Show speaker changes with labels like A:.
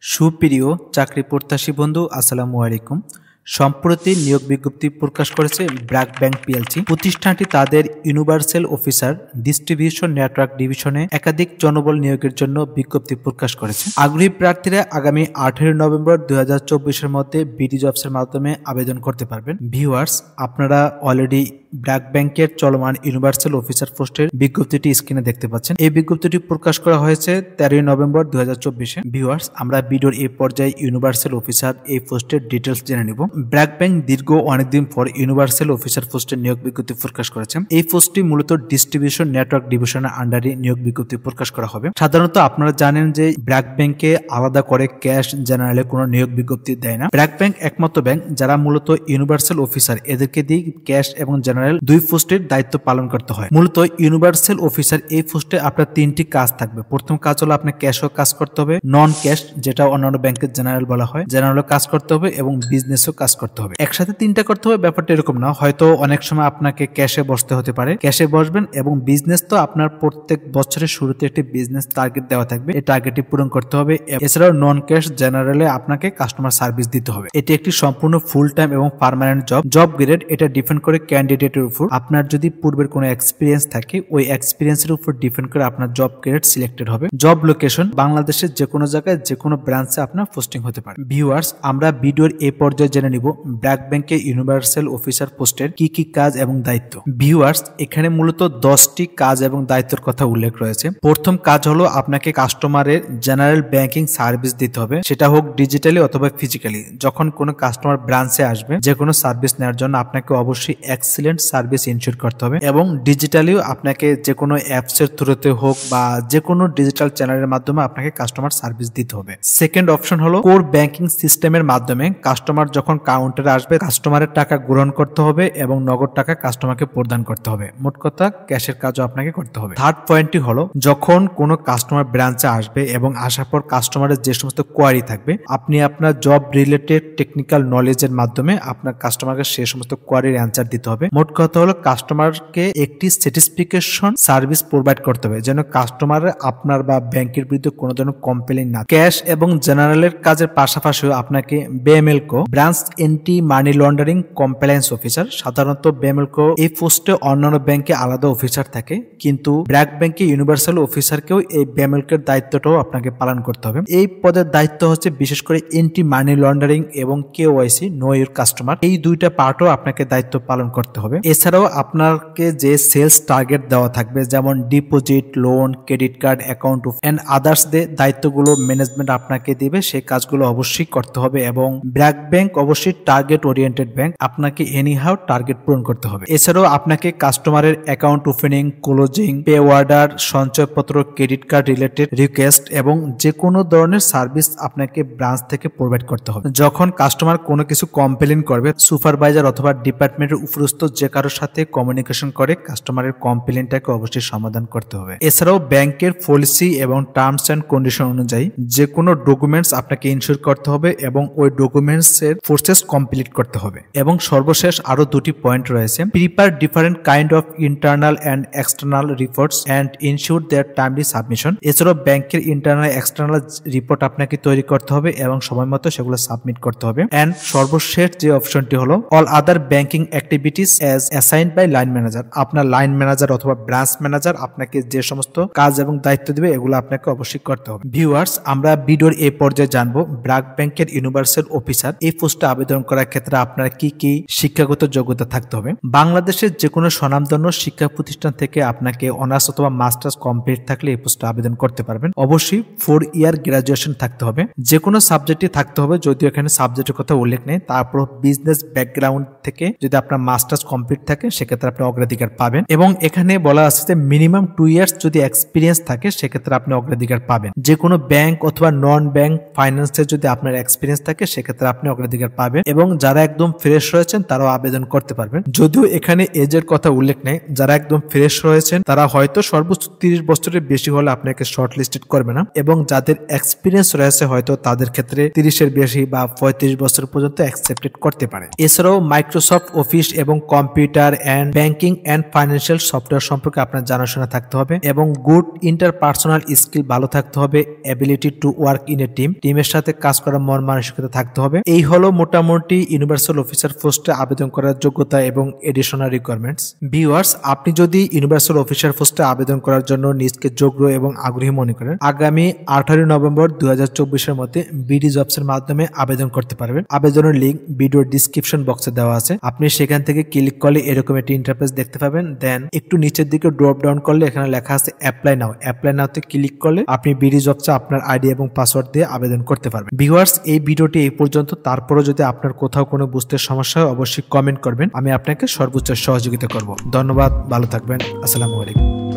A: সুপ্রিয় চাকরি প্রত্যাশী বন্ধু, আসসালামু আলাইকুম। সম্প্রতি নিয়োগ বিজ্ঞপ্তি প্রকাশ করেছে ব্র্যাক ব্যাংক পিএলসি। প্রতিষ্ঠানটি তাদের ইউনিভার্সাল অফিসার ডিস্ট্রিবিউশন নেটওয়ার্ক ডিভিশনে একাধিক জনবল নিয়োগের জন্য বিজ্ঞপ্তি প্রকাশ করেছে। আগ্রহী প্রার্থীরা আগামী 18 নভেম্বর 2024-এর মধ্যে বিডি জবসের মাধ্যমে আবেদন করতে পারবেন। ভিউয়ার্স, আপনারা অলরেডি ব্র্যাক ব্যাংকের চলমান ইউনিভার্সাল অফিসার পোস্টের বিজ্ঞপ্তিটি স্ক্রিনে দেখতে পাচ্ছেন। এই বিজ্ঞপ্তিটি প্রকাশ করা হয়েছে 13 নভেম্বর 2024-এ। ভিউয়ার্স, আমরা ভিডিওর এই পর্যায়ে ইউনিভার্সাল অফিসার এই পোস্টের ডিটেলস জেনে নিব। ব্র্যাক ব্যাংক দীর্ঘ অনেকদিন পর ইউনিভার্সাল অফিসার পোস্টের নিয়োগ বিজ্ঞপ্তি প্রকাশ করেছে। এই পোস্টটি মূলত ডিস্ট্রিবিউশন নেটওয়ার্ক ডিভিশনের আন্ডারে নিয়োগ বিজ্ঞপ্তি প্রকাশ করা হবে। সাধারণত আপনারা জানেন যে ব্র্যাক ব্যাংকে আলাদা করে ক্যাশ জেনারেলে কোনো নিয়োগ বিজ্ঞপ্তি দেয় না। ব্র্যাক ব্যাংক একমাত্র ব্যাংক যারা মূলত ইউনিভার্সাল অফিসার, এদেরকে দিয়ে ক্যাশ এবং জেনারেল দুই পোস্টের দায়িত্ব পালন করতে হয়। মূলত ইউনিভার্সাল অফিসার এই পোস্টে আপনার তিনটি কাজ থাকবে। প্রথম কাজ হলো আপনার ক্যাশও কাজ করতে হবে, নন ক্যাশ যেটা অন্যান্য ব্যাংকের জেনারেল বলা হয়, জেনারেলও কাজ করতে হবে এবং বিজনেসও কাজ করতে হবে। একসাথে তিনটা করতে হবে ব্যাপারটা এরকম না। হয়তো অনেক সময় আপনাকে ক্যাশে বসতে হতে পারে, ক্যাশে বসবেন এবং বিজনেস তো আপনার প্রত্যেক বছরের শুরুতে একটি বিজনেস টার্গেট দেওয়া থাকবে, এই টার্গেটটি পূরণ করতে হবে। এছাড়াও নন ক্যাশ জেনারেলে আপনাকে কাস্টমার সার্ভিস দিতে হবে। এটি একটি সম্পূর্ণ ফুল টাইম এবং পার্মানেন্ট জব গ্রেড। এটা ডিপেন্ড করে ক্যান্ডিডেটের উপর। আপনার যদি পূর্বের কোনো এক্সপিরিয়েন্স থাকে, ওই এক্সপিরিয়েন্সের উপর ডিপেন্ড করে আপনার জব গ্রেড সিলেক্টেড হবে। জব লোকেশন বাংলাদেশের যে কোনো জায়গায় যে কোনো ব্রাঞ্চে আপনার পোস্টিং হতে পারে। ভিউয়ার্স, আমরা ভিডিওর এই পর্যায়ে জেনে নিব ব্র্যাক ব্যাংকে ইউনিভার্সাল অফিসার পোস্টের কি কি কাজ এবং দায়িত্ব। ভিউয়ার্স, এখানে মূলত 10টি কাজ এবং দায়িত্বের কথা উল্লেখ রয়েছে। প্রথম কাজ হলো আপনাকে কাস্টমারের জেনারেল ব্যাংকিং সার্ভিস দিতে হবে, সেটা হোক ডিজিটালি অথবা ফিজিক্যালি। যখন কোনো কাস্টমার ব্রাঞ্চে আসবে যে কোনো সার্ভিস নেওয়ার জন্য আপনাকে অবশ্যই এক্সিলেন্ট সার্ভিস ইনশিওর করতে হবে এবং ডিজিটালিও আপনাকে যে কোনো অ্যাপস এর থ্রুতে হোক বা যে কোনো ডিজিটাল চ্যানেলের মাধ্যমে আপনাকে কাস্টমার সার্ভিস দিতে হবে। সেকেন্ড অপশন হলো কোর ব্যাংকিং সিস্টেমের মাধ্যমে কাস্টমার যখন কাউন্টারে আসবে কাস্টমারের টাকা গ্রহণ করতে হবে এবং নগদ টাকা কাস্টমারকে প্রদান করতে হবে। মোট কথা ক্যাশের কাজও আপনাকে করতে হবে। থার্ড পয়েন্টটি হলো যখন কোনো কাস্টমার ব্রাঞ্চে আসবে এবং আসার পর কাস্টমারের যে সমস্ত কোয়ারি থাকবে, আপনি আপনার জব রিলেটেড টেকনিক্যাল নলেজের মাধ্যমে আপনার কাস্টমারকে সেই সমস্ত কোয়ারির অ্যান্সার দিতে হবে। মোট কথা হলো কাস্টমারকে একটি স্যাটিসফিকেশন সার্ভিস প্রোভাইড করতে হবে যেন কাস্টমার আপনার বা ব্যাংকের বিরুদ্ধে কোনো ধরনের কমপ্লেইন না। ক্যাশ এবং জেনারেলের কাজের পাশাপাশিও আপনাকে BAMLCO branch anti money laundering compliance officer, সাধারণত বিএমএলকো এই পোস্টে অন্যান্য ব্যাংকে আলাদা অফিসার থাকে, কিন্তু ব্র্যাক ব্যাংকে ইউনিভার্সাল অফিসারকেও এই বিএমএলকোর দায়িত্বটাও আপনাকে পালন করতে হবে। এই পদের দায়িত্ব হচ্ছে বিশেষ করে এন্টি মানি লন্ডারিং এবং কেওয়াইসি নো ইউর কাস্টমার, এই দুইটা পার্টও আপনাকে দায়িত্ব পালন করতে হবে। এছাড়াও আপনাকে যে সেলস টার্গেট দেওয়া থাকবে যেমন deposit, loan, credit card, account and others দায়িত্বগুলো ম্যানেজমেন্ট আপনাকে দিবে, সেই কাজগুলো অবশ্যই করতে হবে। এবং ব্র্যাক ব্যাংক অবশ্যই টার্গেট ওরিয়েন্টেড ব্যাংক, আপনাকে এনিহাউ টার্গেট পূরণ করতে হবে। এছাড়াও আপনাকে কাস্টমারের account opening, closing, pay order, সঞ্চয়পত্র, ক্রেডিট কার্ড রিলেটেড রিকোয়েস্ট এবং যে কোনো ধরনের সার্ভিস আপনাকে ব্রাঞ্চ থেকে প্রোভাইড করতে হবে। যখন কাস্টমার কোনো কিছু কমপ্লেইন করবে, সুপারভাইজার অথবা ডিপার্টমেন্টের উপরস্থ যে কারোর সাথে কমিউনিকেশন করে কাস্টমারের কমপ্লেইনটাকে অবশ্যই সমাধান করতে হবে। এছাড়াও ব্যাংকের পলিসি এবং টার্মস এন্ড কন্ডিশন অনুযায়ী যে কোনো ডকুমেন্টস আপনাকে ইনশিওর করতে হবে এবং ওই ডকুমেন্টস এর প্রসেস কমপ্লিট করতে হবে। এবং সর্বশেষ আরো দুটি পয়েন্ট রয়েছে, prepare different kind of internal and external reports and ensure their timely submission. এছাড়াও ব্যাংকের ইন্টারনাল এক্সটার্নাল রিপোর্ট আপনাকে তৈরি করতে হবে এবং সময় মতো সেগুলো সাবমিট করতে হবে। এন্ড সর্বশেষ যে অপশনটি হলো all other banking activities as assigned by line manager. আপনার লাইন ম্যানেজার অথবা ব্রাঞ্চ ম্যানেজার আপনাকে যে সমস্ত কাজ এবং দায়িত্ব দিবে এগুলো আপনাকে অবশ্যই করতে হবে। ভিউয়ার্স, আমরা ভিডিওর এই পর্যায়ে জানবো ব্র্যাক ব্যাংকের ইউনিভার্সাল অফিসার এই পোস্টে আবেদন করার ক্ষেত্রে আপনার কি কি শিক্ষাগত যোগ্যতা থাকতে হবে। বাংলাদেশের যে কোনো স্বনামধন্য শিক্ষা প্রতিষ্ঠান থেকে আপনাকে অনার্স অথবা মাস্টার্স কমপ্লিট থাকলে এই পোস্টে আবেদন করতে পারবেন। অবশ্যই 4 ইয়ার গ্রাজুয়েশন থাকতে হবে, যে কোনো সাবজেক্টে থাকতে হবে, যদিও এখানে সাবজেক্টের কথা উল্লেখ নেই। তারপর বিজনেস ব্যাকগ্রাউন্ড থেকে যদি আপনার মাস্টার্স কমপ্লিট থাকে সেক্ষেত্রে আপনি অগ্রাধিকার পাবেন। এবং এখানে বলা আছে যে মিনিমাম 2 ইয়ার্স যদি এক্সপিরিয়েন্স থাকে সেক্ষেত্রে আপনি অগ্রাধিকার পাবেন। যে কোনো ব্যাংক অথবা নন ব্যাংক ফাইন্যান্সের যদি আপনার এক্সপিরিয়েন্স থাকে সেক্ষেত্রে আপনি অগ্রাধিকার পাবেন। পাবেন এবং যারা একদম ফ্রেশ রয়েছেন তারাও আবেদন করতে পারবেন। যদিও এখানে এজের কথা উল্লেখ নেই, যারা একদম ফ্রেশ রয়েছেন তারা হয়তো সর্বোচ্চ 30 বছরের বেশি হলে আপনাকে শর্ট লিস্টেড করবে না, এবং যাদের এক্সপিরিয়েন্স রয়েছে হয়তো তাদের ক্ষেত্রে 30-এর বেশি বা 35 বছর পর্যন্ত অ্যাকসেপ্টেড করতে পারে। এছাড়াও মাইক্রোসফট অফিস এবং computer and banking and financial software সম্পর্কে আপনার জানাশোনা থাকতে হবে এবং গুড ইন্টারপার্সোনাল স্কিল ভালো থাকতে হবে, ability to work in a টিমের সাথে কাজ করার মন মানসিকতা থাকতে হবে। এই হলো মোটামুটি ইউনিভার্সাল অফিসার পোস্টে আবেদন করার যোগ্যতা এবং এডিশনাল রিকোয়ারমেন্টস। ভিউয়ার্স, আপনি যদি ইউনিভার্সাল অফিসার পোস্টে আবেদন করার জন্য নিজকে যোগ্য এবং আগ্রহী মনে করেন, আগামী 18 নভেম্বর 2024-এর মধ্যে বিডি জবস এর মাধ্যমে আবেদন করতে পারবেন। আবেদনের লিঙ্ক ভিডিওর ডিসক্রিপশন বক্সে দেওয়া আছে, আপনি সেখান থেকে ক্লিক করলে এরকম একটি ইন্টারফেস দেখতে পাবেন। দেন একটু নিচের দিকে ড্রপ ডাউন করলে এখানে লেখা আছে অ্যাপ্লাই নাও। অ্যাপ্লাই নাওতে ক্লিক করলে আপনি বিডি জবসে আপনার আইডি এবং পাসওয়ার্ড দিয়ে আবেদন করতে পারবেন। ভিউয়ার্স, এই ভিডিওটি এই পর্যন্ত। তারপরও যদি আপনার কোথাও কোনো বুঝতে সমস্যা হয় অবশ্যই কমেন্ট করবেন, আমি আপনাকে সর্বোচ্চ সহযোগিতা করব। ধন্যবাদ, ভালো থাকবেন, আসসালামু আলাইকুম।